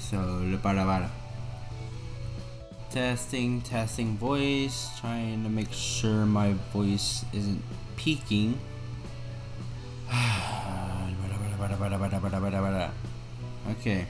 So, para. Testing voice. Trying to make sure my voice isn't peaking. Okay.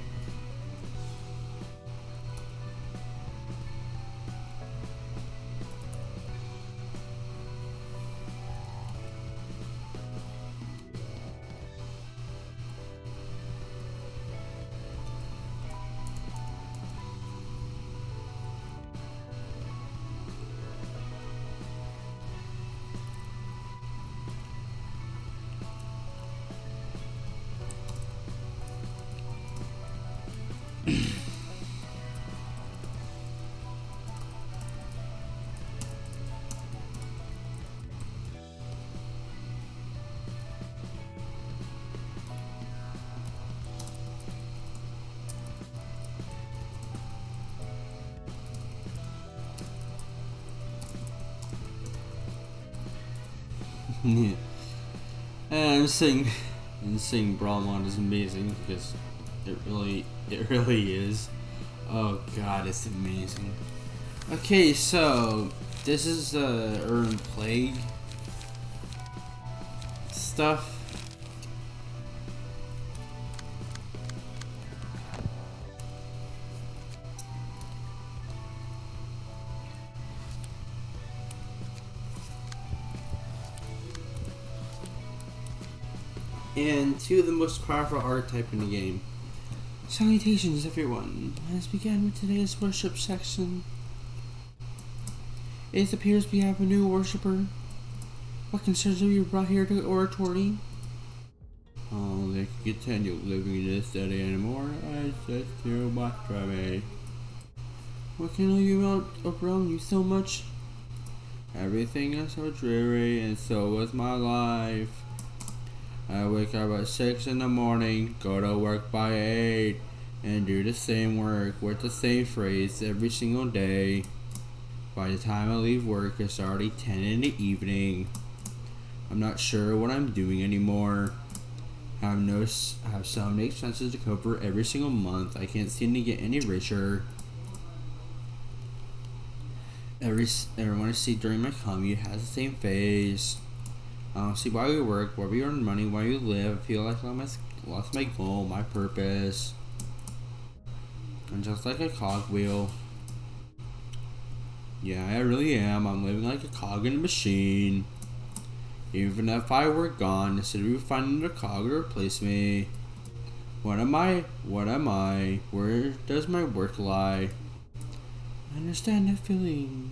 And I'm saying Brawl Mod is amazing because it really is. Oh god, it's amazing. Okay, so this is the Urban Plague stuff. And two of the most powerful archetype in the game. Salutations everyone, let's begin with today's worship section. It appears we have a new worshipper. What concerns have you brought here to Oratory? Oh, they can continue living in this city anymore. I said too much for me. What can you out around you so much? Everything is so dreary, and so was my life. I wake up at 6 in the morning, go to work by 8, and do the same work with the same phrase every single day. By the time I leave work, it's already 10 in the evening. I'm not sure what I'm doing anymore. I have so many expenses to cover every single month. I can't seem to get any richer. Everyone I see during my commute has the same face. I don't see why we work, why we earn money, why we live. I feel like I lost my goal, my purpose. I'm just like a cogwheel. Yeah, I really am. I'm living like a cog in a machine. Even if I were gone, the city would find a cog to replace me. What am I? Where does my work lie? I understand that feeling.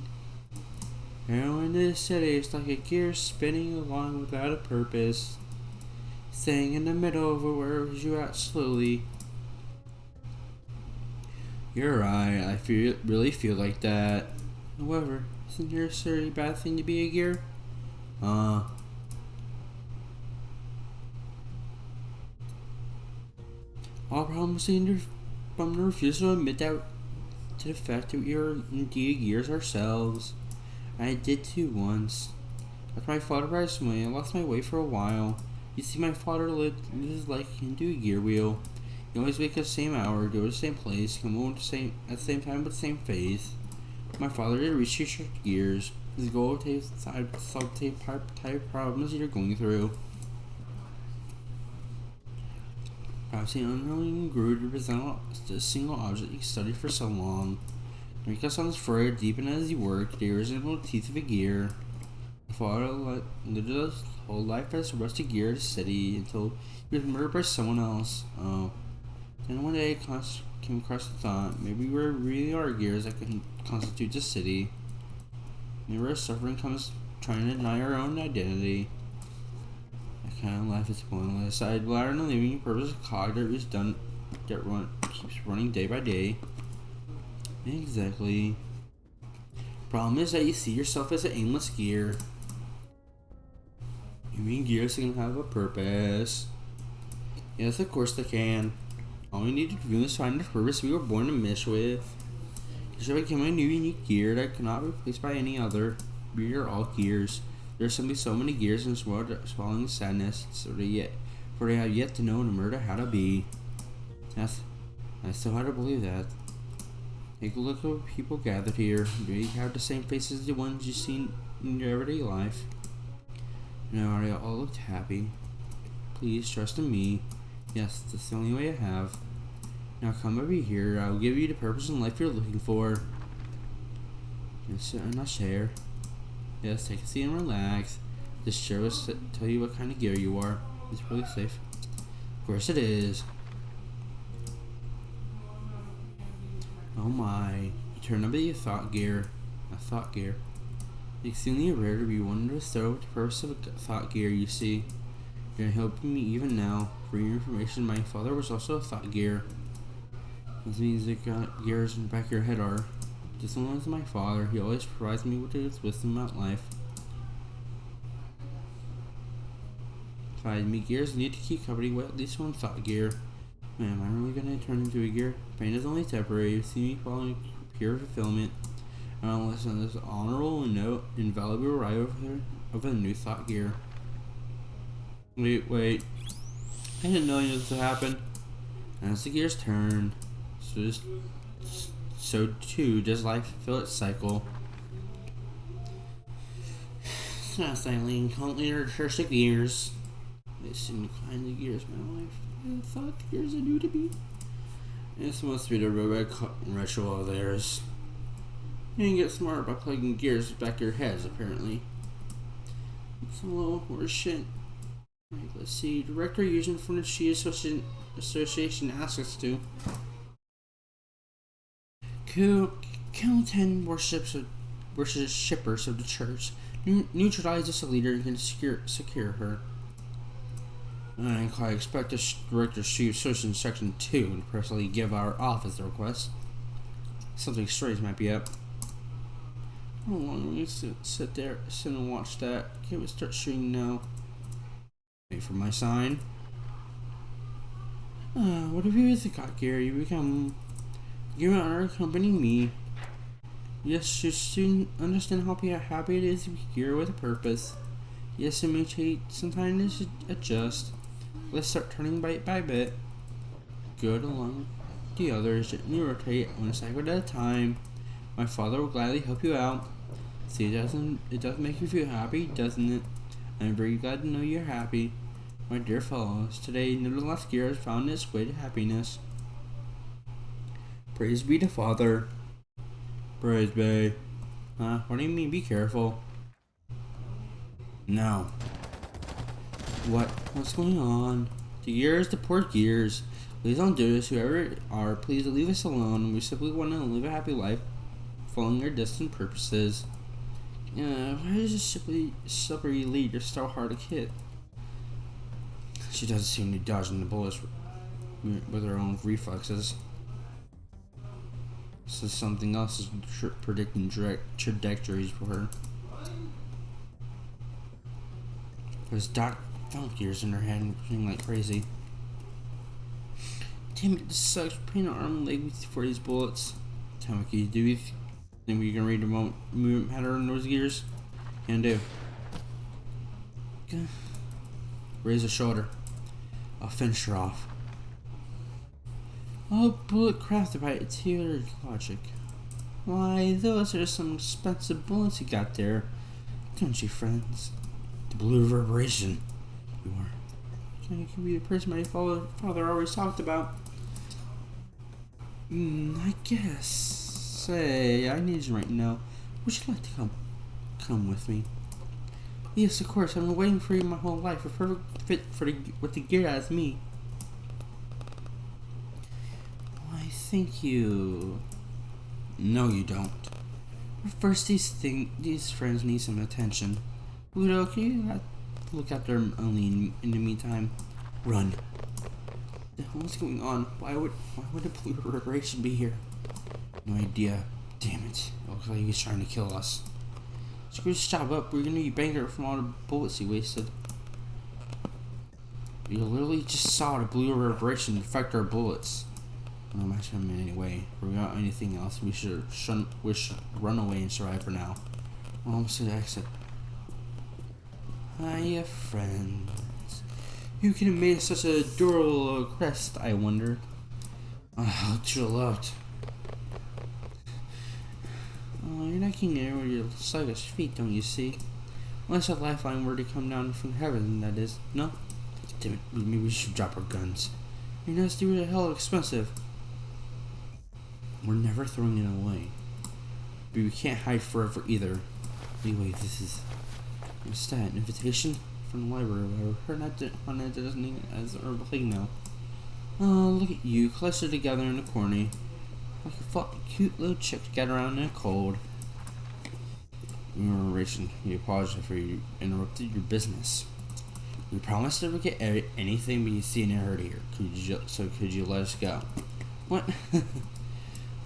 Now in this city, it's like a gear spinning along without a purpose. Staying in the middle of where you at slowly. You're right, I really feel like that. However, isn't there a necessarily bad thing to be a gear? All problems seem from the refusal to admit that to the fact that we are indeed gears ourselves. I did too once. After my father passed away, I lost my way for a while. You see, my father lived his life into a gear wheel. He always wake up the same hour, go to the same place, come home at the same time with the same face. My father did research gears. His goal was to solve type problems you're going through. Perhaps the unknowing grew to present a single object he studied for so long. Because on his forehead, deepened as he worked, the original teeth of a gear. My father lived his whole life as a rusty gear of the city until he was murdered by someone else. Then one day I came across the thought, maybe we really are gears that can constitute the city. Maybe our suffering comes trying to deny our own identity. That kind of life is pointless. I'd rather than leaving a purpose of cog keeps running day by day. Exactly. Problem is that you see yourself as an aimless gear. You mean gears can have a purpose? Yes, of course they can. All we need to do is find the purpose we were born to mesh with. You should become a new unique gear that cannot be replaced by any other. We are all gears. There are simply so many gears in this world that are swallowing sadness, for they have yet to know the murder how to be. That's I still hard to believe that. Take a look at what people gathered here. Do you have the same faces as the ones you see in your everyday life? No, they all looked happy. Please trust in me. Yes, that's the only way I have. Now come over here. I'll give you the purpose in life you're looking for. Yes, and I'll share. Yes, take a seat and relax. This chair will tell you what kind of gear you are. It's really safe. Of course it is. Oh my. You turn up the thought gear. A thought gear. It's extremely rare to be one to throw the purpose of a thought gear, you see. You're helping me even now. For your information, my father was also a thought gear. This means the gears in the back of your head are. This one was my father. He always provides me with his wisdom about life. If I meet gears, I need to keep company with at least one thought gear. Man, am I really gonna turn into a gear? Pain is only temporary. You see me following pure fulfillment. And I'll listen to this honorable and invaluable arrival of a new thought gear. Wait. I didn't know this would happen. As the gears turn, so too does life fulfill its cycle. It's not silently and constantly returns to gears. They seem to climb the gears of my life. I thought the gears are new to me. This must be the robot ritual of theirs. You can get smart by plugging gears back of your heads, apparently. It's a little horse shit. Right, let's see. Director using from the She Association asks us to. Kill 10 worshippers of the church. Neutralize this leader and secure her. And I expect the director She Association Section 2 to personally give our office the request. Something strange might be up. How long will you sit and watch that? Can we start shooting now? Wait for my sign. Whatever you think, Gary, you are accompanying me. Yes, you soon understand how happy it is to be here with a purpose. Yes, it may take some time to adjust. Let's start turning bit by bit. Good along the others, gently rotate one cycle at a time. My father will gladly help you out. See, it does make you feel happy, doesn't it? I'm very glad to know you're happy. My dear fellows, today nevertheless gear has found its way to happiness. Praise be the Father. Praise be. What do you mean be careful? No. What's going on? The gears, the poor gears. Please don't do this, whoever are, please leave us alone. We simply want to live a happy life, following our distant purposes. Why does this slippery leader so hard to hit? She doesn't seem to be dodging the bullets with her own reflexes. So something else is predicting trajectories for her. There's dot funk gears in her head moving like crazy. Damn it, this sucks. Pain an arm and leg for these bullets. Tamaki, do you think we can read the movement pattern in those gears? Can do. Okay. Raise a shoulder. I'll finish her off. Oh, bullet crafted by Taylor logic. Why, those are some expensive bullets you got there, don't you, friends? The blue reverberation. You are. You can be the person my father always talked about. I guess. Say, I need you right now. Would you like to come with me? Yes, of course. I've been waiting for you my whole life. A perfect fit for with the gear as me. Why, thank you. No, you don't. First, these friends need some attention. Udo, can you look after them only in the meantime? Run. What's going on? Why would the blue reverberation be here? No idea. Damn it. It looks like he's trying to kill us. Screw this job up. We're gonna be bankrupt from all the bullets he wasted. You literally just saw the blue reverberation affect our bullets. No matter him anyway. Without anything else, we should run away and survive for now. Almost to the exit. Hiya, friends. Who could have made such a adorable crest, I wonder? Oh, chill out. Oh, you're not getting anywhere with your sluggish feet, don't you see? Unless a lifeline were to come down from heaven, that is. No? Damn it, maybe we should drop our guns. Your nasty were hell expensive. We're never throwing it away. But we can't hide forever either. Anyway, what's that? An invitation from the library. I heard that on it doesn't as a thing now. Oh, look at you, clustered together in a corner. Like a cute little chick to get around in the cold. Rachel, we apologize for you interrupted your business. We promised to get anything but you see in a hurry here. Could you let us go? What?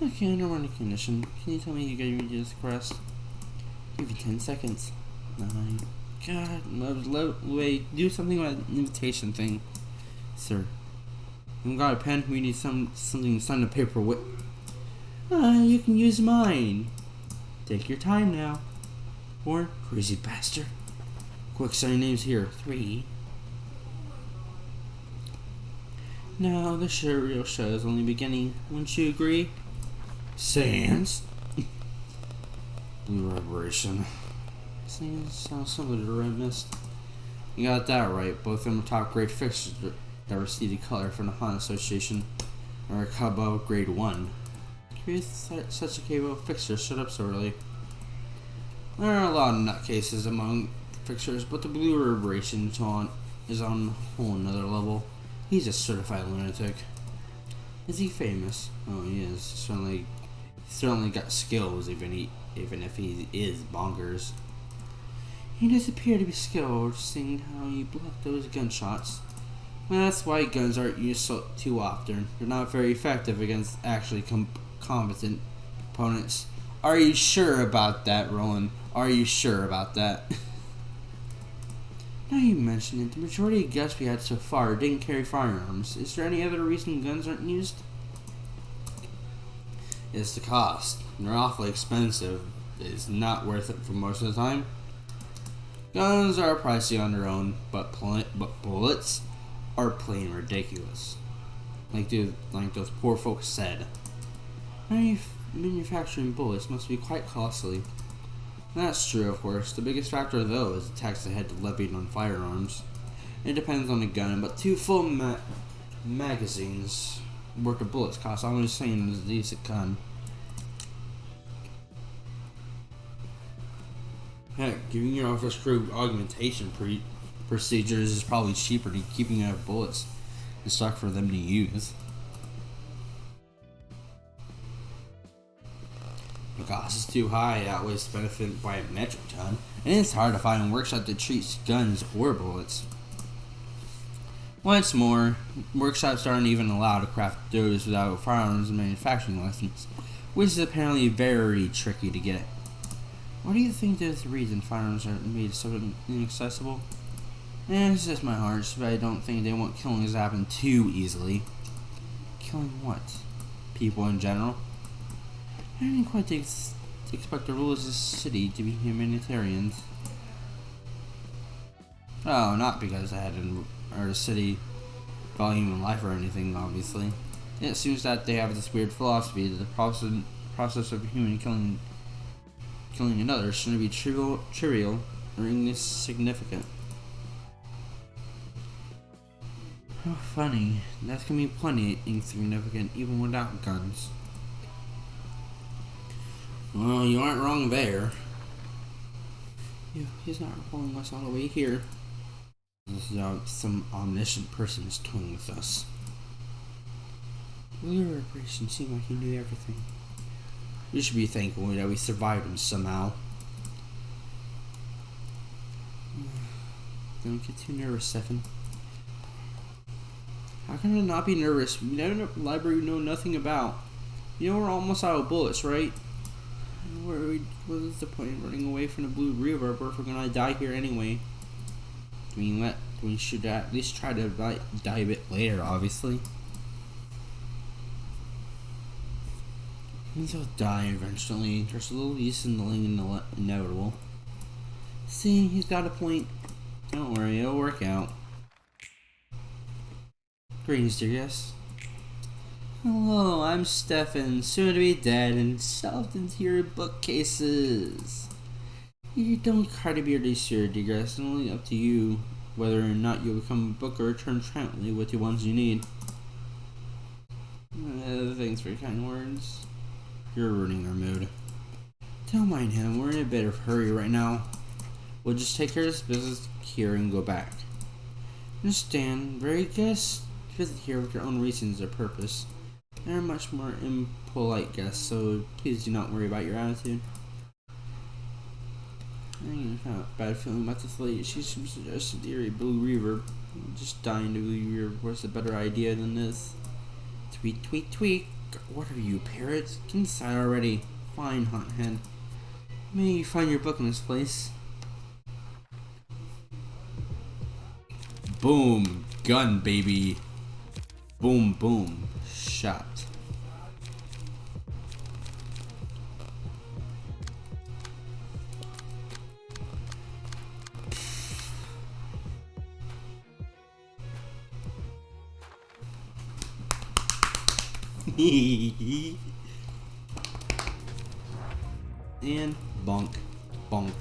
Okay, under one condition. Can you tell me you gave me this request? Give you 10 seconds. 9. God, wait, do something about the invitation thing. Sir. We got a pen, we need something to sign the paper with. You can use mine. Take your time now. 4, crazy bastard. Quick, sign names here. 3. Now, the real show is only beginning. Wouldn't you agree? Sans? Blue Revelation. Sounds similar to Red Mist. You got that right. Both of them are top grade fixtures that received a color from the Honda Association, or a Cabo Grade 1. Curious that such a capable fixture shut up so early. There are a lot of nutcases among fixtures, but the Blue Reverberation is on a whole another level. He's a certified lunatic. Is he famous? Oh, he is. Certainly got skills, even if he is bonkers. He does appear to be skilled, seeing how you block those gunshots. Well, that's why guns aren't used too often. They're not very effective against actually competent opponents. Are you sure about that, Roland? Are you sure about that? Now you mention it, the majority of guests we had so far didn't carry firearms. Is there any other reason guns aren't used? It's the cost. They're awfully expensive. It's not worth it for most of the time. Guns are pricey on their own, but bullets are plain ridiculous. Like those poor folks said. Manufacturing bullets must be quite costly. That's true, of course. The biggest factor, though, is the tax they had levied on firearms. It depends on the gun, but 2 full magazines worth of bullets cost almost the same as a decent gun. Heck, giving your office crew augmentation procedures is probably cheaper than keeping enough bullets in stock for them to use. The cost is too high, it outweighs the benefit by a metric ton, and it's hard to find a workshop that treats guns or bullets. Once more, workshops aren't even allowed to craft those without firearms and manufacturing license, which is apparently very tricky to get. What do you think is the reason firearms are made so inaccessible? It's just my hunch, but I don't think they want killings to happen too easily. Killing what? People in general? I didn't quite expect the rulers of this city to be humanitarians. Oh, not because I had a city about human life or anything, obviously. It seems that they have this weird philosophy that the process of human killing another shouldn't be trivial or insignificant. How funny. That can be plenty insignificant even without guns. Well, you aren't wrong there. Yeah, he's not pulling us all the way here. This is how some omniscient person is toying with us. Well, your operation seemed like he knew everything. You should be thankful that we survived him somehow. Don't get too nervous, Stefan. How can I not be nervous? We know the library we know nothing about. You know we're almost out of bullets, right? What is the point of running away from the Blue Reverb if we're gonna die here anyway? We should at least try to die a bit later, obviously. He'll die eventually. There's a little use in the inevitable. See, he's got a point. Don't worry, it'll work out. Greetings, dear guests. Hello, I'm Stefan, soon to be dead and shelved into your bookcases. You don't try to be really sure, Degress. It's only up to you whether or not you'll become a book or return triumphantly with the ones you need. Thanks for your kind words. You're ruining our mood. Don't mind him, we're in a bit of a hurry right now. We'll just take care of this business here and go back. Understand, very guests visit here with their own reasons or purpose. They're much more impolite guests, so please do not worry about your attitude. I have a bad feeling about this lady. She suggested the Blue Reaver. I'm just dying to believe was a better idea than this. Tweet, tweet, tweet. What are you, parrots? Get inside already. Fine, Hothead. May you find your book in this place. Boom. Gun, baby. Boom, boom. Shot. And bonk, bonk.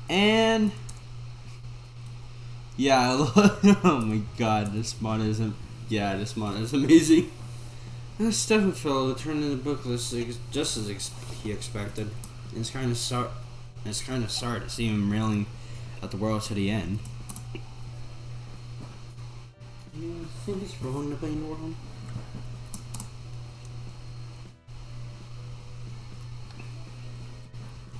And yeah, oh my god, this mod is this mod is amazing. Stefan Phil turned in the book list just as he expected. It's kind of sorry to see him railing at the world to the end. You think it's wrong to play in the world?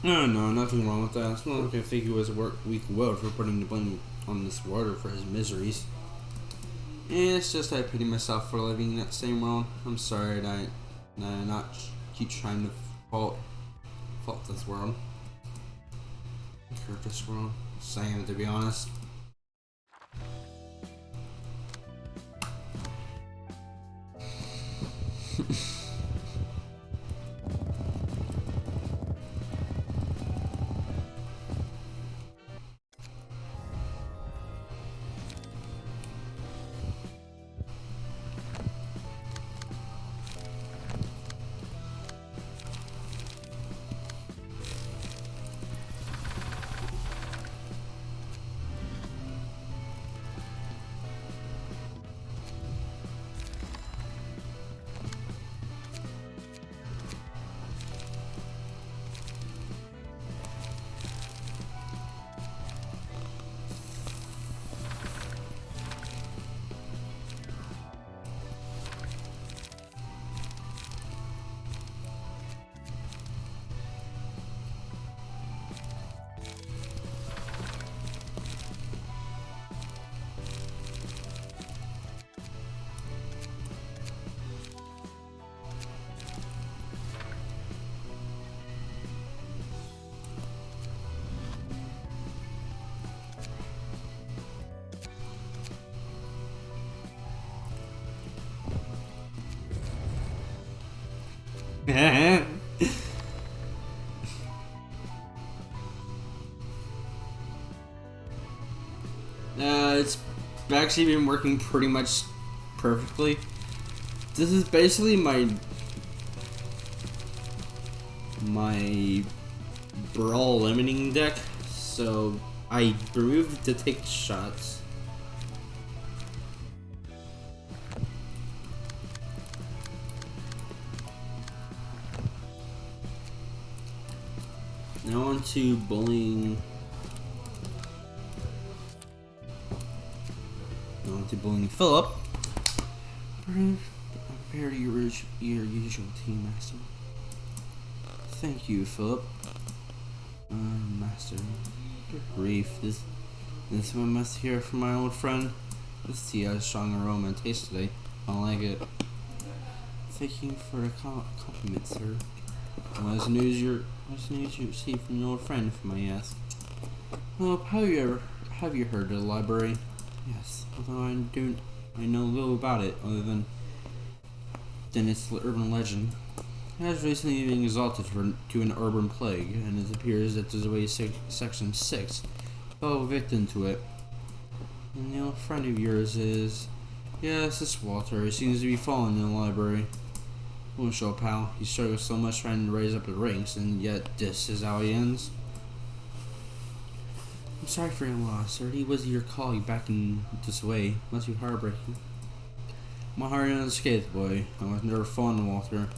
No, nothing wrong with that. It's not like I think he was weak willed for putting the blame on this warder for his miseries. It's just I pity myself for living in that same world. I'm sorry that I not keep trying to fault this world. Hurt this world. Saying it, to be honest. It's actually been working pretty much perfectly. This is basically my brawl limiting deck, so I removed the take shots. Now on to bullying. Now on to bullying Philip. Prepare your usual team, Master. Thank you, Philip. Master. Good grief. This one must hear from my old friend. This tea has strong aroma and taste today. I don't like it. Thank you for the compliment, sir. What's news you received from your old friend, if I may ask? Well, have you heard of the library? Yes, although I know little about it, other than its urban legend. It has recently been exalted to an urban plague, and it appears that there's a way Section 6 fell victim to it. And the old friend of yours is... Yes, it's Walter. He seems to be falling in the library. Won't show, pal. He struggles so much trying to raise up the ranks, and yet this is how he ends. I'm sorry for your loss, sir. He was your colleague back in this way. Must be heartbreaking. My heart is unscathed, boy. I was never fond of Walter.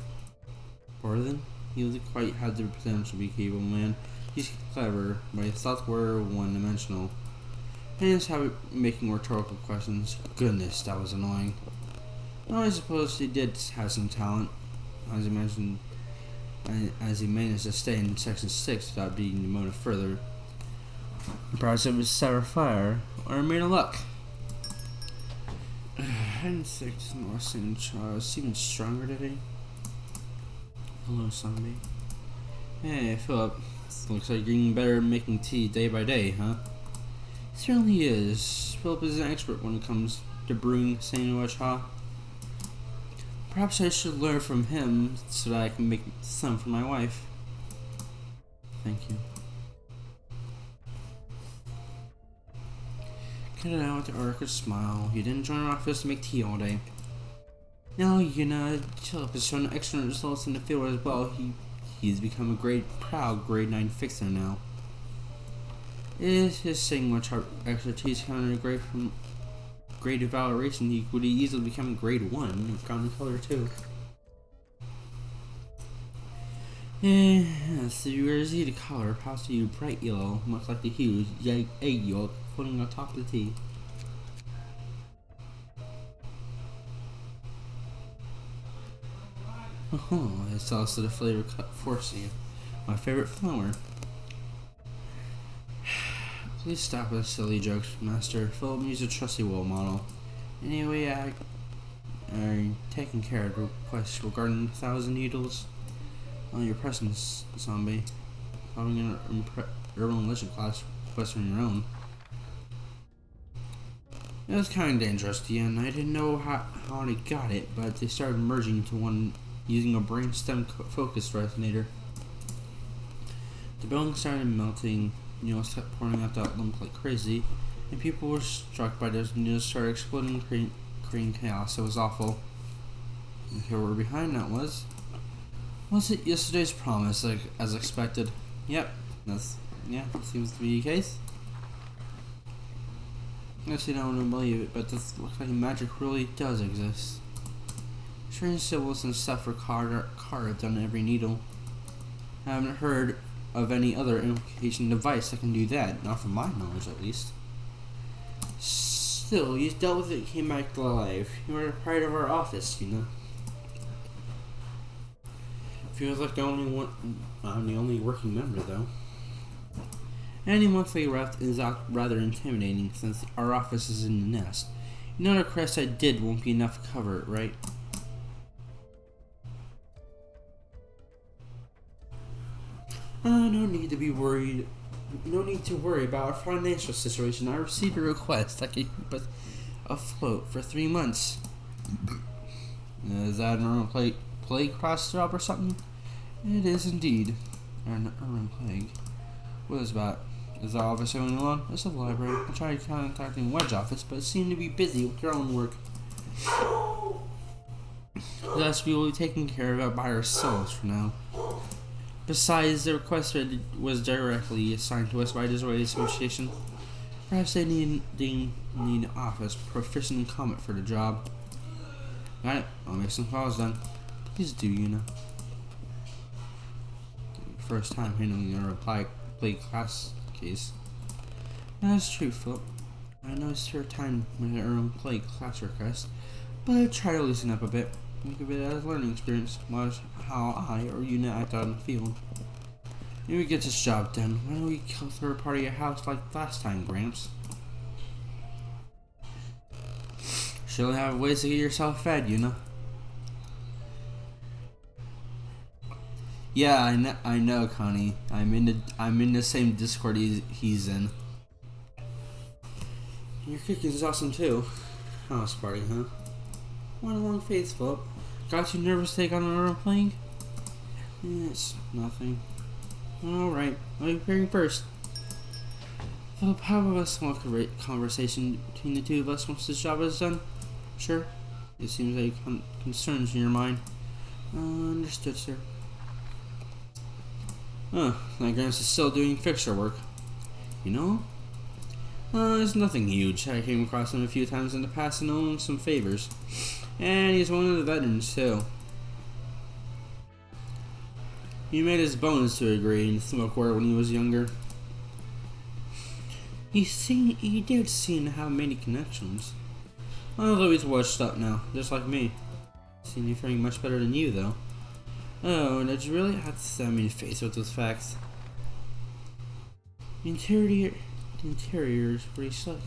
Pardon? He wasn't quite had the potential to be a capable man. He's clever, but his thoughts were one-dimensional. And his habit of making rhetorical questions. Goodness, that was annoying. Well, I suppose he did have some talent, as he managed to stay in Section 6 without being demoted further. Perhaps it was Sarah Fire, or made of luck. And 6 more seeming stronger today. Hello, zombie. Hey, Philip. Looks like you're getting better at making tea day by day, huh? Certainly is. Philip is an expert when it comes to brewing sandwich, huh? Perhaps I should learn from him so that I can make some for my wife. Thank you. Cut it out with the awkward smile. You didn't join our office to make tea all day. No, Philip has shown excellent results in the field as well. He's become a proud grade 9 fixer now. Is his sandwich expertise counted from grade evaluation? He could easily become grade 1 and counting color too. Yes, the rosy color passes you bright yellow, much like the huge egg yolk floating on top of the tea. Oh, it's also the flavor cut forcing my favorite flower. Please stop with silly jokes, Master. Philip used a trusty role model. Anyway, I are taking care of the request regarding 1,000 needles on your presence, zombie. Following an urban legend class request from your own. It was kind of dangerous to you, and I didn't know how they got it, but they started merging into one using a brainstem focus resonator. The building started melting, needles kept pouring out that lump like crazy, and people were struck by those needles started exploding, creating chaos. It was awful. And here we're behind that was it yesterday's promise, like as expected? Yep, that seems to be the case. I guess you don't believe it, but this looks like magic really does exist. Strange symbols and stuff are carved on every needle. I haven't heard of any other invocation device that can do that, not from my knowledge at least. Still, you dealt with it and came back to life. You are a part of our office, you know. Feels like I'm the only working member, though. Any monthly rest is rather intimidating since our office is in the nest. You know the crest I did won't be enough to cover it, right? No need to be worried. No need to worry about our financial situation. I received a request that could keep us afloat for 3 months. Is that an plague cross job or something? It is indeed. An urban plague. What is about? Is the office going along? It's the library. I tried contacting Wedge office, but it seemed to be busy with their own work. Thus, we will be taking care of it by ourselves for now. Besides, the request was directly assigned to us by the Disraeli Association. Perhaps they need an office proficient in Comet for the job. Got it. I'll make some calls then. Please do, Yuna. First time handling a plague class case. That's true, Philip. I noticed your time with your plague class request, but try to loosen up a bit. Think of it as a learning experience, watch how I or Yuna act out in the field. Maybe we get this job done. Why don't we kill third party a house like last time, Gramps? She'll have ways to get yourself fed, Yuna. Yeah, I know, Connie. I'm in the same Discord he's in. Your cooking's awesome too. House party, huh? What a long face, Philip. Got you nervous to take on an airplane? It's nothing. Alright, I'll be preparing first. Philip, how about a small conversation between the two of us once this job is done? Sure. It seems like concerns in your mind. Understood, sir. My Gramps is still doing fixture work. You know? It's nothing huge. I came across him a few times in the past and owe him some favors. And he's one of the veterans, too. He made his bones to agree in smoke war when he was younger. He did seem to have many connections. Although he's washed up now, just like me. Seems to be faring much better than you, though. Oh, did you really have to stab me in the face with those facts? The interior is pretty slick.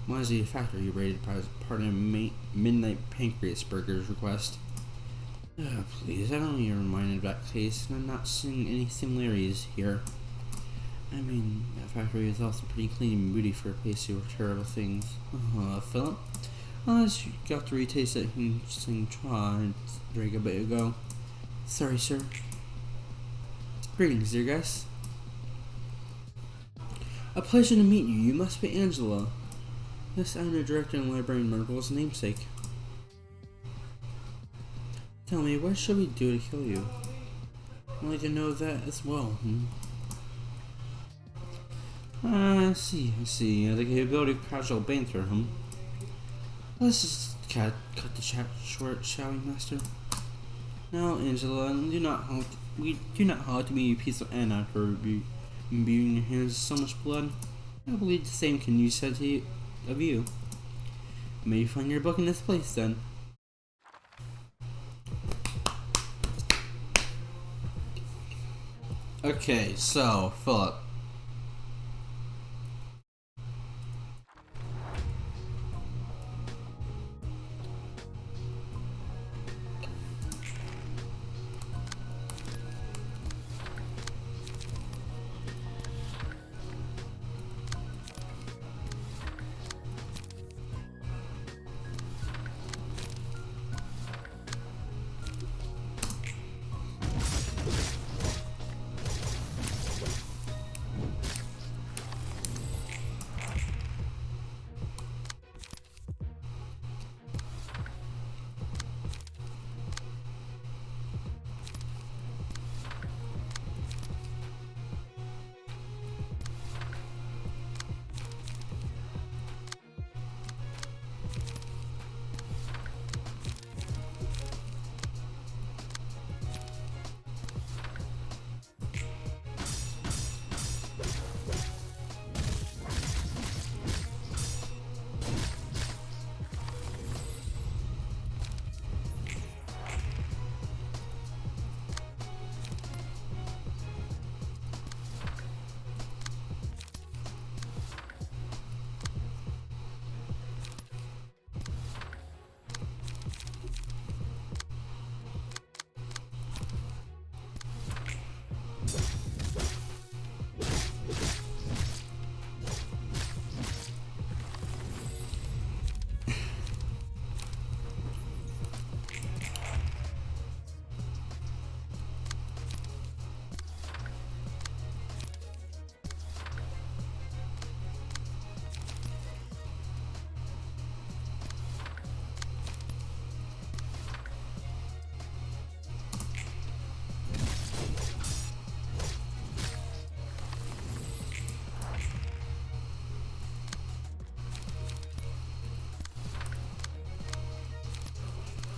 Why is the factory rated as part of Midnight Pancreas Burger's request? Please, I don't need a reminder of that case, and I'm not seeing any similarities here. I mean, that factory is also pretty clean and beauty for a place to do terrible things. Philip? Unless you got to retaste that interesting try and drink a bit ago. Sorry, sir. Greetings, dear guests. A pleasure to meet you. You must be Angela. Yes, I'm the director and librarian Marvel's namesake. Tell me, what should we do to kill you? I'd like to know that as well, I see. The capability of casual banter, Let's just cut the chat short, shall we, Master? Now, Angela, we do not have to be a piece of Anna after imbuing your hands with so much blood. I believe the same can be said of you. May you find your book in this place, then. Okay, so, Philip.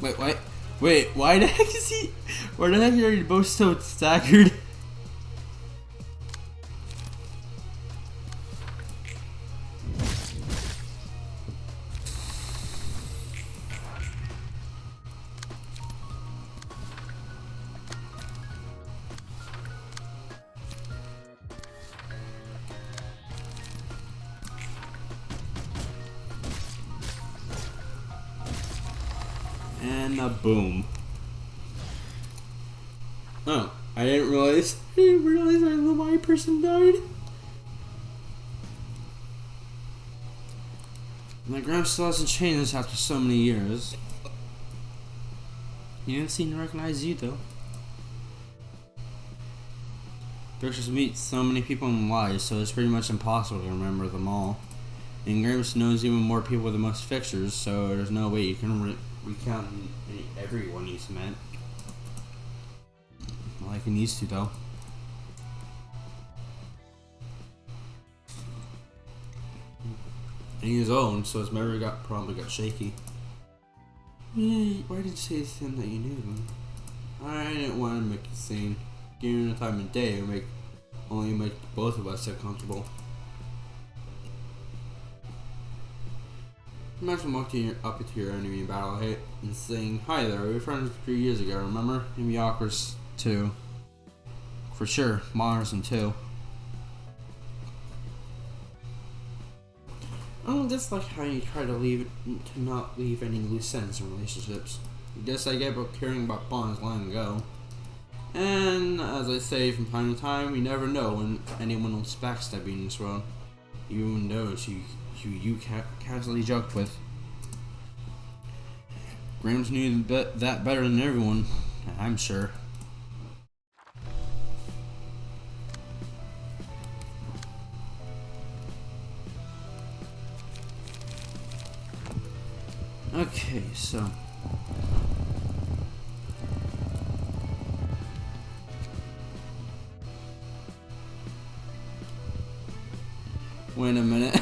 Wait, what? Wait, why the heck is he? Why the heck are you both so staggered? And a boom. Oh, I didn't realize. I didn't realize my little white person died. My Graham still hasn't changed this after so many years. He didn't seem to recognize you though. Berkshires meet so many people in life, so it's pretty much impossible to remember them all. And Grimes knows even more people than most fixtures, so there's no way you can recount everyone he's met. Like he needs to, though. And he's own, so his memory probably got shaky. Why did you say to him that you knew them? I didn't want to make a scene. Given the time of day, it would only make both of us uncomfortable. Imagine walking up to your enemy in battle and saying, "Hi there, we were friends 3 years ago, remember?" It'd be awkward too. For sure, Mars and too. I don't dislike how you try to not leave any loose ends in relationships. I guess I gave up caring about bonds long ago. And as I say from time to time, you never know when anyone will backstab you in this world. Even those who you casually joked with. Grams knew that better than everyone, I'm sure. Okay, so wait a minute.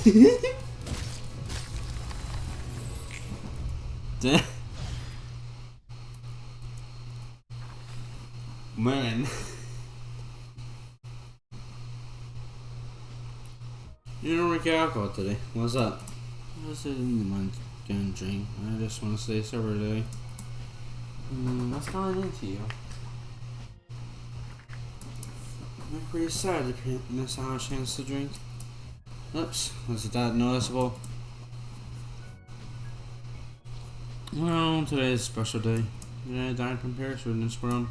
Man. You don't drink alcohol today. What's up? I just didn't mind getting a drink. I just want to stay sober today. What's going into you? I'm pretty sad to miss out on a chance to drink. Oops, was it that noticeable? Well, today is a special day. Today I died from Paris in this world.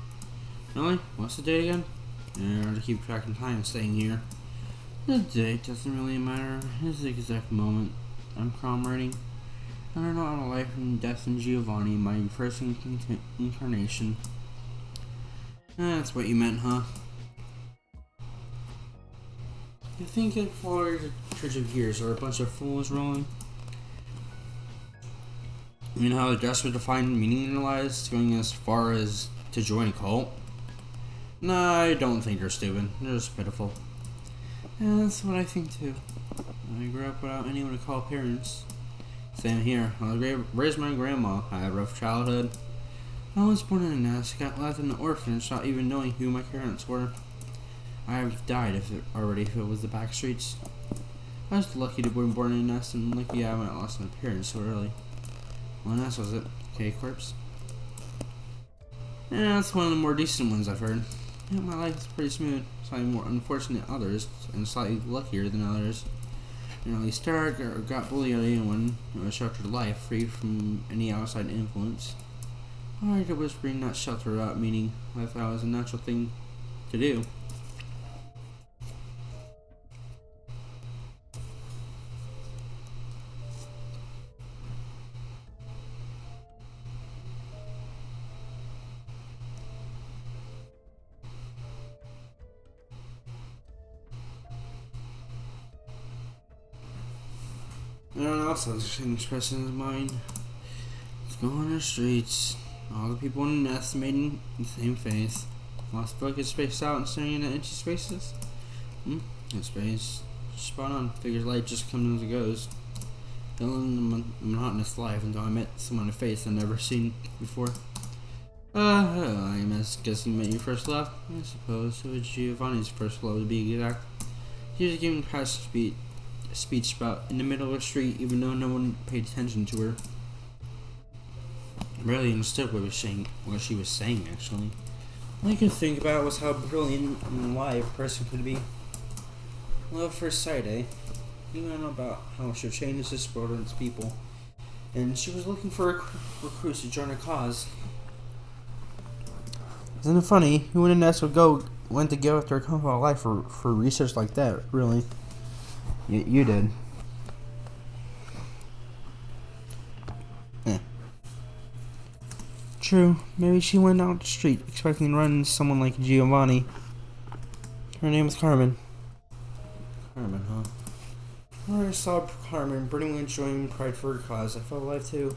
Really? What's the date again? In order to keep track of time staying here. The date doesn't really matter. It's the exact moment. I'm commemorating. I don't know how to life and death in Giovanni, my first incarnation. That's what you meant, huh? You think it followers of Church of Gears are a bunch of fools rolling? You know how they're desperate to find meaning in their lives, going as far as to join a cult? Nah, I don't think they're stupid. They're just pitiful. And that's what I think too. I grew up without anyone to call parents. Same here. I was raised by my grandma. I had a rough childhood. I was born in a nest, got left in an orphanage without even knowing who my parents were. I would have died if it was the back streets. I was lucky to be born in a nest and lucky I haven't lost my parents so early. What nest was it? K-Corpse? Yeah, that's one of the more decent ones I've heard. Yeah, my life is pretty smooth, slightly more unfortunate than others, and slightly luckier than others. An early start, or got bullied on anyone, a sheltered life, free from any outside influence. All I did was bring that shelter up, meaning I thought it was a natural thing to do. Everyone else has the same expression in mind. Let's go on the streets. All the people in the nest made in the same face. Lost focus spaced out and staring at empty spaces. In space. Spot on. Figures light just comes and goes. Feeling the monotonous life until I met someone in face I'd never seen before. I guess you met your first love. I suppose it was Giovanni's first love to be exact. He was giving past speech about in the middle of the street, even though no one paid attention to her. I barely understood what she was saying, actually. All I could think about was how brilliant and alive a person could be. Love first sight, eh? You don't know about how she'll change this world and its people. And she was looking for recruits to join her cause. Isn't it funny? Who in the nest went to go after a comfort life for research like that, really? You did. True. Maybe she went out the street expecting to run into someone like Giovanni. Her name was Carmen. Carmen, huh? When I saw Carmen burning with joy and pride for her cause, I felt alive too.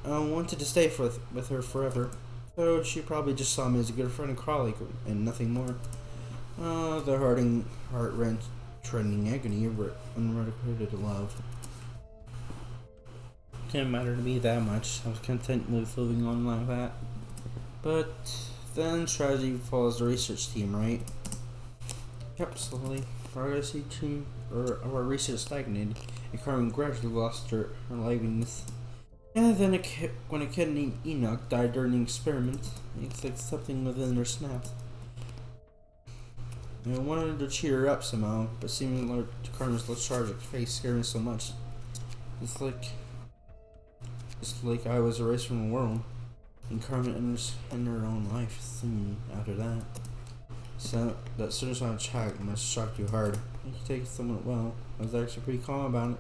I wanted to stay with her forever. Though she probably just saw me as a good friend and colleague and nothing more. The heart-rending agony of unrequited love. Didn't matter to me that much. I was content with living on like that. But then tragedy follows the research team, right? Yep, slowly. Progress team our research stagnated, and Carmen gradually lost her liveliness. And then when a kid named Enoch died during an experiment, it's like something within her snapped. I wanted to cheer her up somehow, but seeming like Carmen's lethargic face scared me so much. It's like I was erased from the world, and Carmen enters in her own life soon after that. So that suicide attack must shock you hard. You take it somewhat well. I was actually pretty calm about it.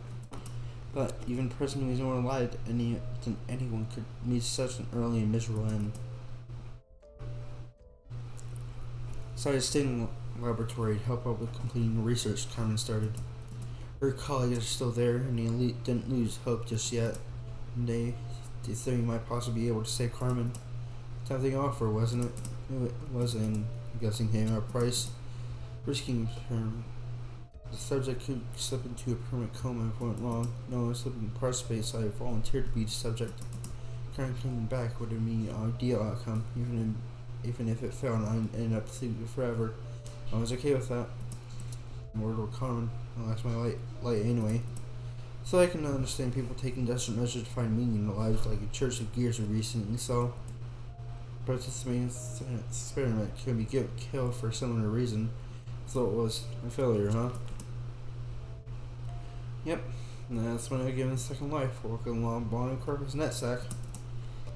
But even a person who is more alive than anyone could meet such an early and miserable end. So I stayed in the laboratory to help out with completing the research Carmen started. Her colleagues are still there, and they didn't lose hope just yet. And they thought you might possibly be able to save Carmen. Tough thing to offer, wasn't it? It was, and I'm guessing came at a price. Risking her The subject could slip into a permanent coma if it went wrong. No one slipped in part space, so I volunteered to be the subject. Karen coming back would have been the ideal outcome, even if it failed and I ended up sleeping forever. I was okay with that. Mortal common. Well, that's my light anyway. So I can understand people taking desperate measures to find meaning in their lives, like a Church of Gears we recently saw. Participating in an experiment could be killed for a similar reason. So it was a failure, huh? Yep. And that's when I was given a second life, walking along Bonnie Corpus Netsack.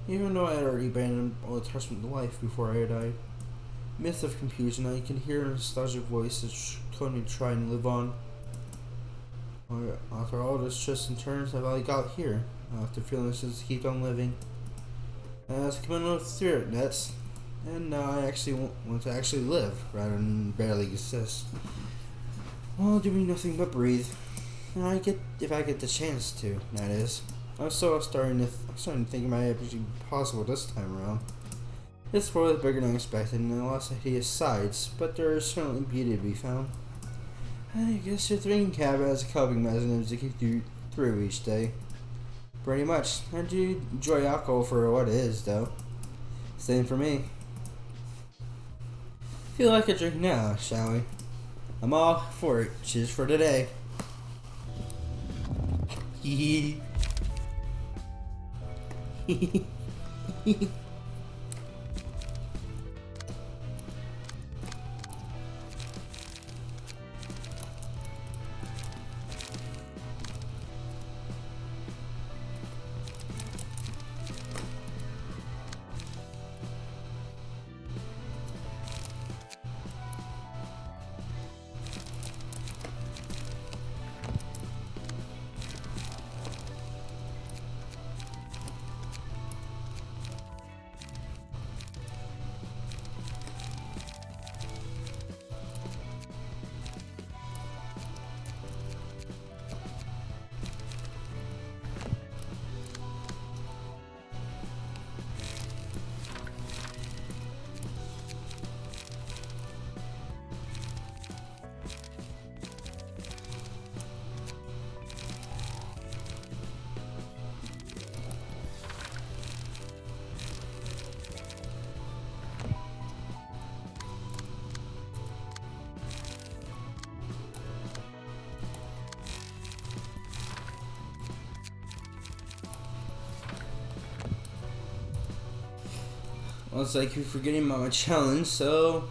Even though I had already abandoned all attachment to life before I died. Midst of confusion, I can hear a nostalgic voice that told me to try and live on. After all those twists and turns, I've only got here. After feeling this to keep on living. As a commander of spirit, Nets. And now I actually want to actually live, rather than barely exist. While doing nothing but breathe. And if I get the chance to, that is. I'm starting to think it might actually be possible this time around. This world is bigger than expected and a lot of hideous sides, but there is certainly beauty to be found. I guess your drinking cabin has a coping mechanism to keep you through each day. Pretty much. I do enjoy alcohol for what it is, though. Same for me. Feel like a drink now, shall we? I'm all for it. Cheers for today. Hee hee. Well, it's like you're forgetting about my challenge, so...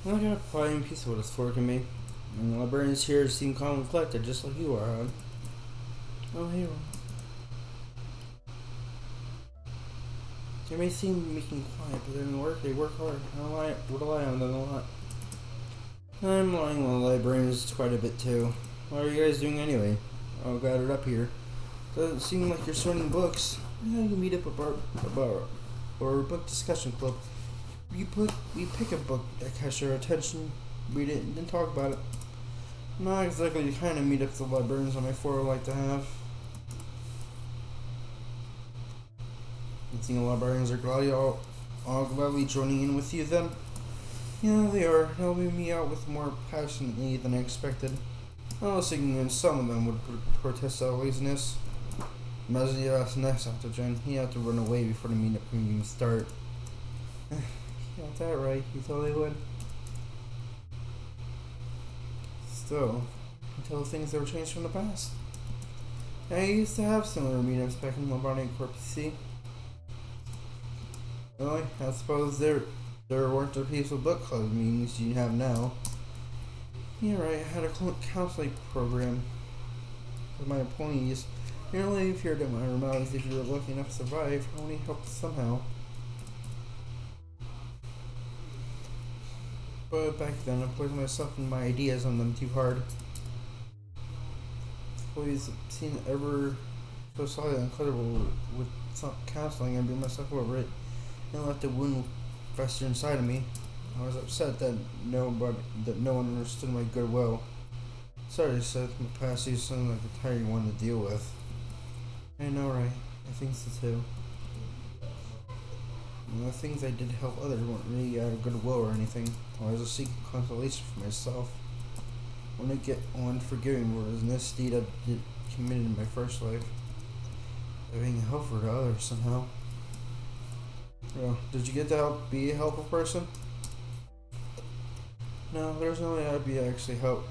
I'm not gonna apply any peaceful this for to me. And the librarians here seem calm and collected, just like you are, hon. Oh, hey. They may seem meek and quiet, but they work hard. I rely on them a lot. I'm relying on the librarians quite a bit too. What are you guys doing anyway? All gathered up here. Doesn't seem like you're sorting books. Yeah, you meet up a bar or a book discussion club. We pick a book that catches our attention, read it, and then talk about it. Not exactly the kind of meetups the librarians on my floor like to have. You think the librarians are all gladly joining in with you then? Yeah, they are, helping me out with more passionately than I expected. I was thinking some of them would protest our laziness. Mazias next after Jen, he had to run away before the meetup can even start. You got that right, you thought they would. Still, until things that were changed from the past. I used to have similar meetups back in Lombardi Corp C. Really? I suppose there weren't the peaceful book club meetings you have now. Yeah, right, I had a counseling program with my employees. Nearly feared at my remarks if you were lucky enough to survive, only helped somehow. But back then, I poisoned myself and my ideas on them too hard. Employees seemed ever so solid and incredible with some counseling and beat myself over it and let the wound fester inside of me. I was upset that no one understood my goodwill. Sorry, said my past you sounded like a tiring one to deal with. I know, right? I think so too. And the things I did to help others weren't really out of goodwill or anything. I was just seeking consolation for myself. I want to get on forgiving whereas this deed I did committed in my first life. Being a helper to others somehow. Well, did you get to be a helpful person? No, there's no way I'd be actually help.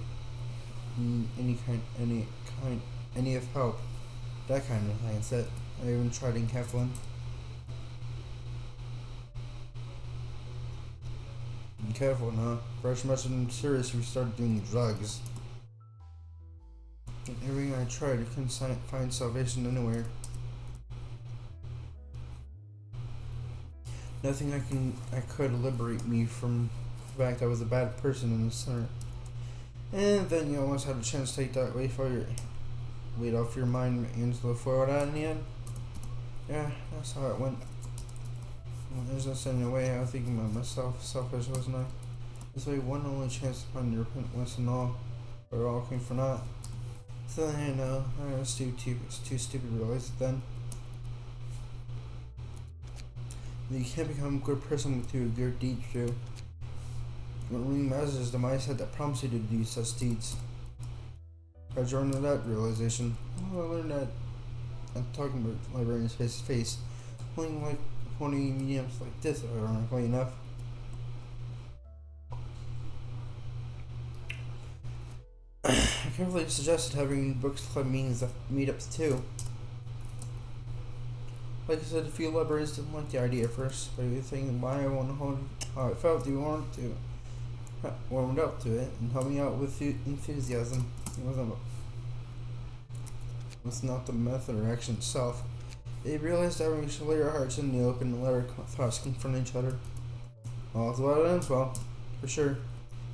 Any of help. That kind of mindset. I even tried in Keflin. Be careful, huh? Fresh much serious, we started doing drugs. And everything I tried, I couldn't find salvation anywhere. Nothing I could liberate me from the fact I was a bad person in the center. And then you almost had a chance to take that weight off your mind and to look forward at in the end. Yeah, that's how it went. Well, there's no saying away. I was thinking about myself, selfish, wasn't I? This way, one only chance to find your repent once and all, but it all came for naught. So I know, I was too stupid to realize it then. You can't become a good person with your good deeds, too. What really matters is the mindset that prompts you to do such deeds. I joined that realization. Well, I learned that I'm talking about librarians face to face. Only mediums like this are ironically enough. I carefully suggested having books club meetups too. Like I said, a few librarians didn't like the idea at first, but you think why I want to hold how I felt, you wanted to warmed up to it and help me out with enthusiasm. It was not the method or action itself. They realized that we should lay our hearts in the open and let our thoughts confront each other. All is well that ends well, for sure.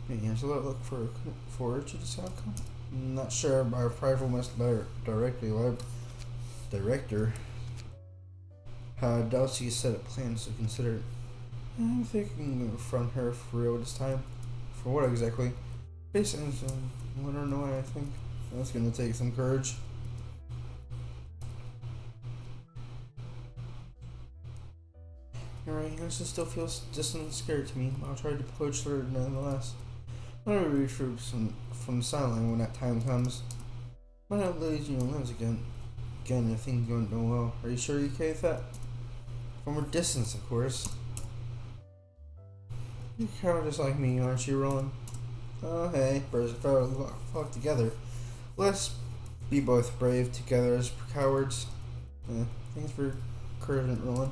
May Angela look forward to this outcome? I'm not sure, but our prideful director had Dulcie set up plans to consider it. I'm thinking of confront her for real this time. For what exactly? Basically, let her know what I think. That's gonna take some courage. You're right, Harrison still feels distant and scared to me. I'll try to approach her nonetheless. I'll read from the sideline when that time comes. Might not lose your limbs again. Again, if things don't go well. Are you sure you okay with that? From a distance, of course. You're a coward just like me, aren't you, Roland? Oh, hey, birds and feathers flock together. Let's be both brave together as cowards. Thanks for encouragement, Roland.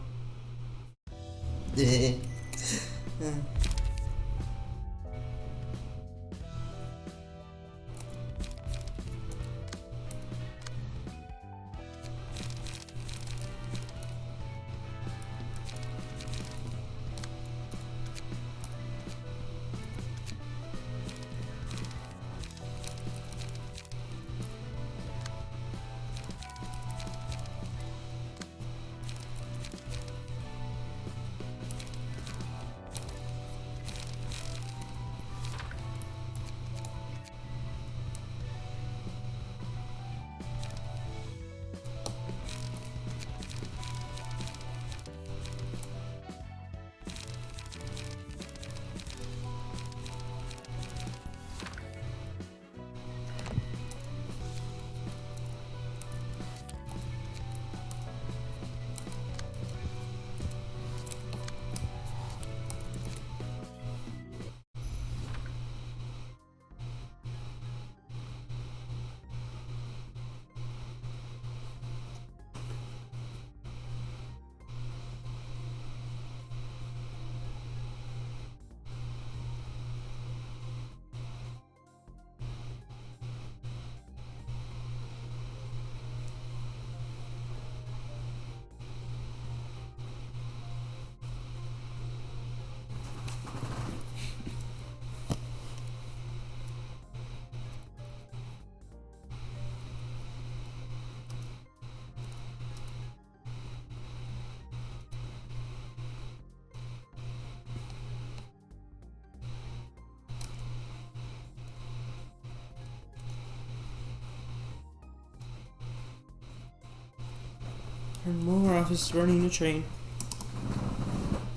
And more office burning the train.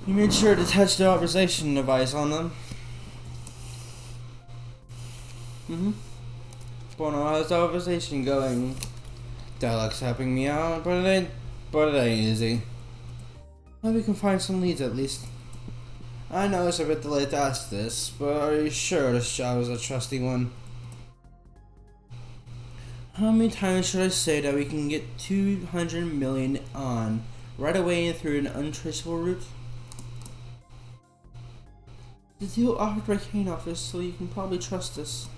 You made sure to touch the authorization device on them. Bueno, how's the authorization going? Dialect's helping me out, but it ain't easy. Maybe we can find some leads at least. I know it's a bit delayed to ask this, but are you sure this job is a trusty one? How many times should I say that we can get 200 million on right away and through an untraceable route? The deal offered by Kane office, so you can probably trust us.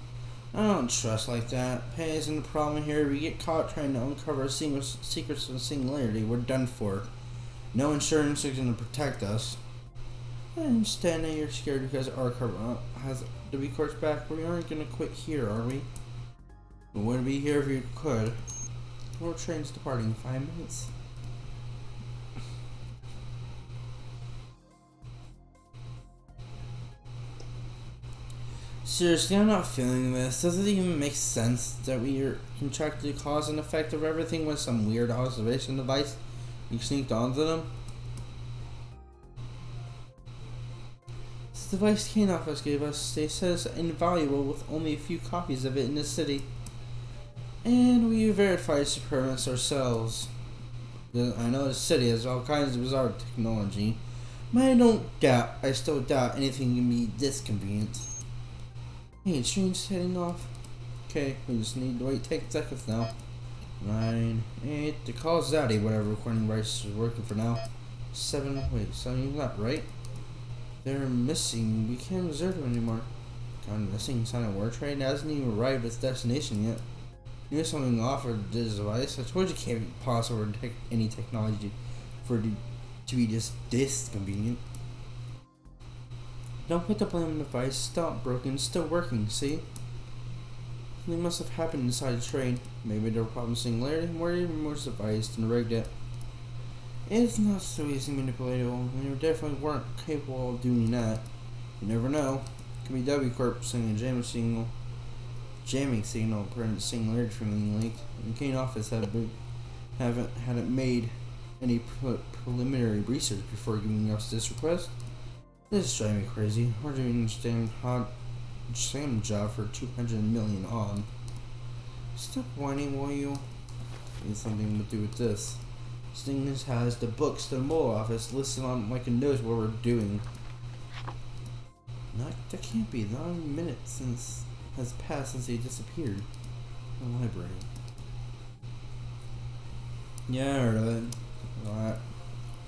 I don't trust like that. Pay isn't the problem here. If we get caught trying to uncover secrets of Singularity, we're done for. No insurance is going to protect us. I understand that you're scared because our cover has the B Corp's back. We aren't going to quit here, are we? We wouldn't be here if you could. More trains departing in 5 minutes. Seriously, I'm not feeling this. Does it even make sense that we are contracted the cause and effect of everything with some weird observation device we sneaked onto them? This device Kane office gave us, they said it's invaluable with only a few copies of it in the city. And we verified its permanence ourselves. I know the city has all kinds of bizarre technology, but I still doubt anything can be this convenient. Hey, train's heading off. Okay, we just need to wait 10 seconds now. 9, 8, the call's Zaddy, whatever recording device is working for now. 7, wait, 7 is not right. They're missing, we can't reserve them anymore. Gone missing, sign of war train hasn't even arrived at its destination yet. Here's something offered this device. I told you it can't be possible for any technology for it to be just this convenient. Don't put the blame on the device. It's not broken. It's still working, see? Something must have happened inside the train. Maybe there were problems with Singularity. More even more device than rigged it. It's not so easy manipulatable, and you definitely weren't capable of doing that. You never know. It could be W Corp sending a jamming signal prevent Singularity from being leaked. The Kane office hadn't made any preliminary research before giving us this request. This is driving me crazy. We're doing the same job for 200 million on. Stop whining, will you? It's something to do with this. Stingus has the books to the mole office listed on like it knows what we're doing. That can't be. 9 minutes has passed since he disappeared from the library. Yeah, I heard of it. Alright.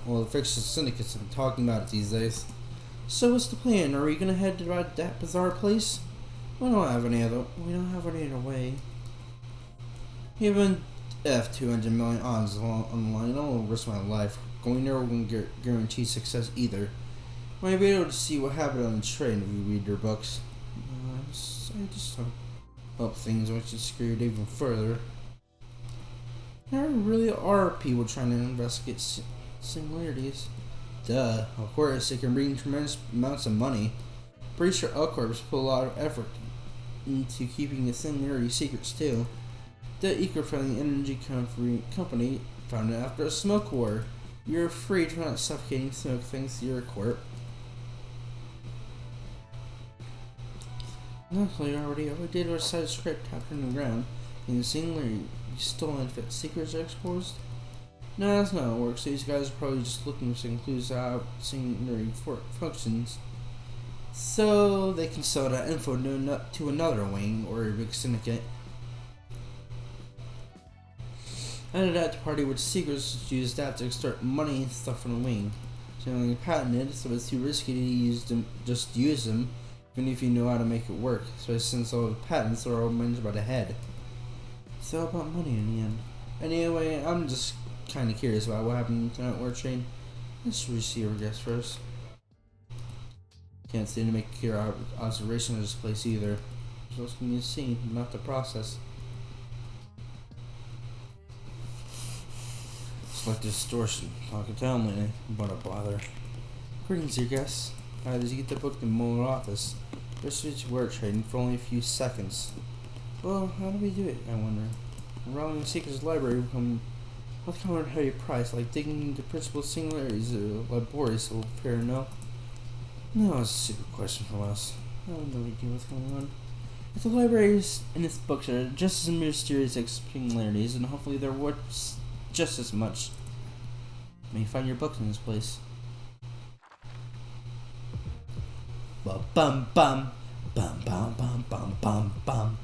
Well, the fictional syndicates have been talking about it these days. So what's the plan? Are we gonna head to that bizarre place? We don't have any other way. Even if 200 million odds on the line, I don't want to risk my life. Going there won't guarantee success either. Might be able to see what happened on the train if we read their books. I just hope things won't get screwed even further. There really are people trying to investigate singularities. Duh, of course, it can bring tremendous amounts of money. Pretty sure L-Corps put a lot of effort into keeping the singularity secrets too. The eco-friendly energy company founded after a smoke war. You're free to not suffocating smoke thanks to your corp. Luckily, all we did was set a script captured in the ground, and the singularity stolen if its secrets are exposed. No, that's not how it works. These guys are probably just looking for some clues how singularity functions, so they can sell that info to another wing or a big syndicate. After that, the party with secrets use that to extort money and stuff from the wing. So they're only patented, so it's too risky to just use them, even if you know how to make it work. Especially since all the patents are all managed by the head. It's all about money in the end. Anyway, I'm just kind of curious about what happened tonight war train. Let's receive our guest first. Can't seem to make a clear observation of this place either. So it's going to be seen, not the process. It's like distortion. Talking down lately. What a bother. Greetings, your guests. How did you get the book in the Muller office? Just switch word trading for only a few seconds. Well, how do we do it, I wonder? We're rolling the Secrets Library from What kind of heavy price, like digging into principal singularities or laborious affair, no? No, it's a stupid question from us. I have no idea what's going on. If the libraries and its books are just as mysterious as singularities, and hopefully they're worth just as much. You may find your books in this place. Bum bum bum bum bum bum bum bum bum.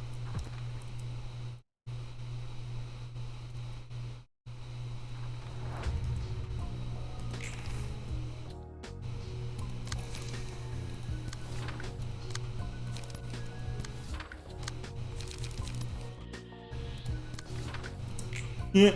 Yeah.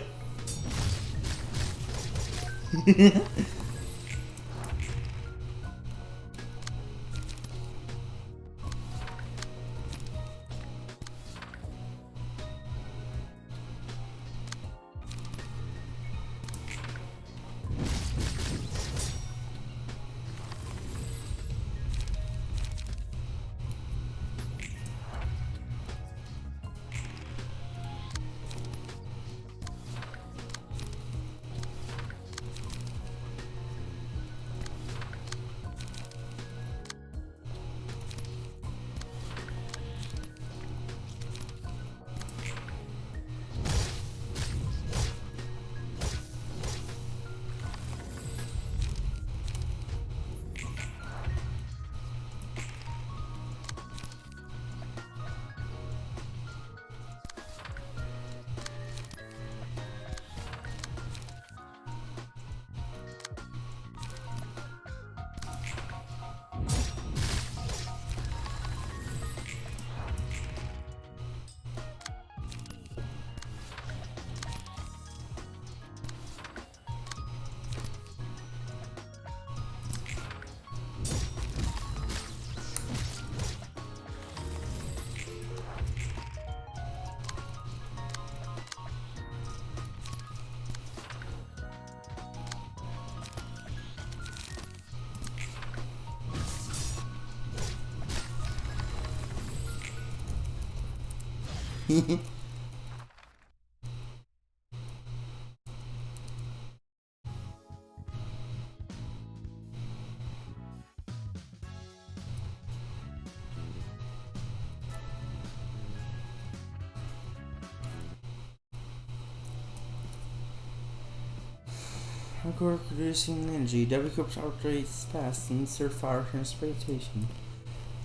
Hardcore producing energy, W Corp's operates fast and serve fire transportation.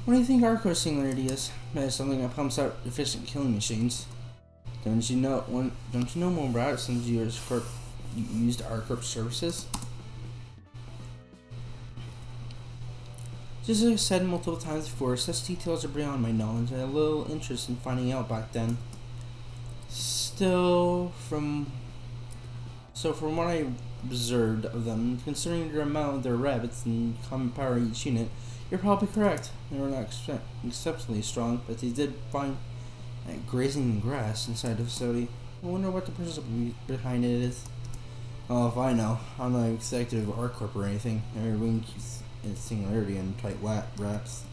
What do you think Hardcore singularity is? That is something that pumps out efficient killing machines. Don't you know more about it since you used Hardcore services? Just as I said multiple times before, such details are beyond my knowledge. I had a little interest in finding out back then. From what I observed of them, considering the amount of their rabbits and common power each unit, you're probably correct. They were not exceptionally strong, but they did find grazing in grass inside the facility. I wonder what the principle behind it is. Oh, if I know. I'm not an executive of R-Corp or anything. Everyone keeps its singularity and tight wraps.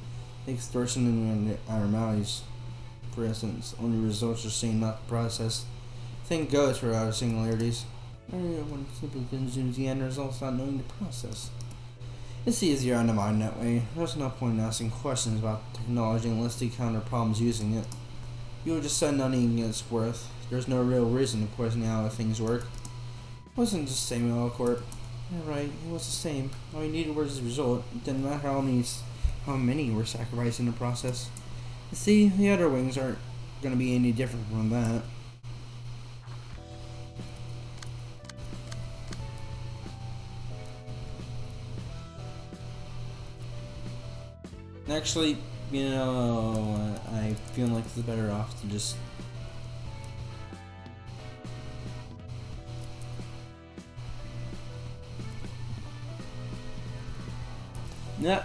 The extortion and abnormalities, for instance, only results are seen, not processed. Thank God for our singularities. Everyone simply consumes the end results not knowing the process. It's easier on the mind that way. There's no point in asking questions about technology unless they counter problems using it. You will just send nothing its worth. There's no real reason to question how things work. It wasn't the same in L-Corp. You're right, it was the same. All you needed was the result. It didn't matter how many were sacrificed in the process. You see, the other wings aren't going to be any different from that. Actually, I feel like it's better off to just... Yeah,